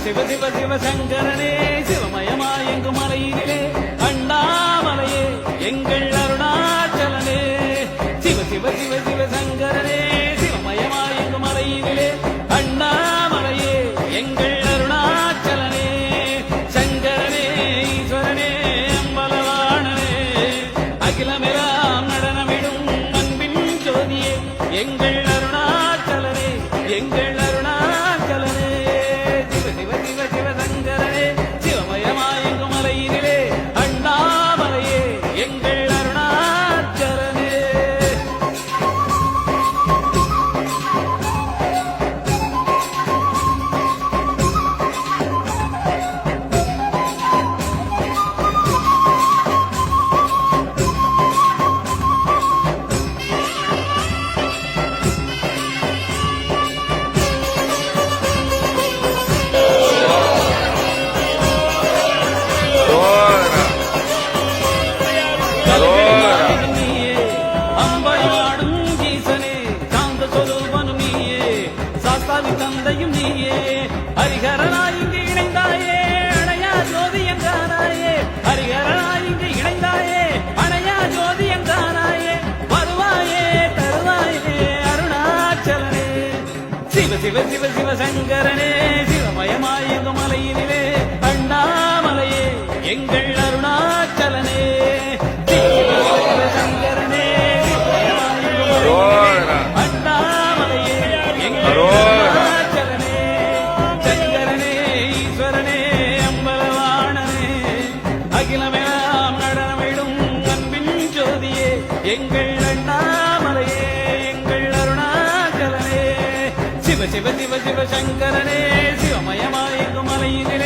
சிவ சிவ சிவசங்கரனே சிவமயமாயெங்கும் மலையிலே அண்ணாமலையே எங்கள் அருணாச்சலனே சிவ சிவ சிவ சிவசங்கரனே சிவமயமாயெங்கும் மலையிலே அண்ணாமலையே எங்கள் அருணாச்சலனே சங்கரனே ஈஸ்வரனே அம்பலவாணனே அகிலமெல்லாம் நடனமிடும் அன்பின் ஜோதியே எங்கள் அருணாச்சலனே எங்கள் அருணாச்சலனே சிவ சிவ சிவ சிவசங்கரனே சிவமயமாயெங்கும் மலையினிலே அண்ணாமலையே எங்கள் அருணாச்சலனே தந்தையும் நீயே ஹரிஹரனாய் இங்கு இணைந்தாயே அணையா ஜோதி எங்கானாயே ஹரிஹரனாய் இங்கு இணைந்தாயே அணையா ஜோதி எங்கானாயே வருவாயே தருவாயே அருணாச்சலனே சிவ சிவ சிவ சிவசங்கரனே சிவமயமாயெங்கும் மலையினிலே அண்ணாமலையே எங்கள் அருணாச்சலனே சிவசங்கரனே அண்ணாமலையே எங்கள் அகிலமெல்லாம் நடனமிடும் அன்பின் ஜோதியே எங்கள் அண்ணாமலையே எங்கள் அருணாச்சலனே சிவ சிவ சிவ சிவசங்கரனே சிவமயமாயெங்கும் மலையிலே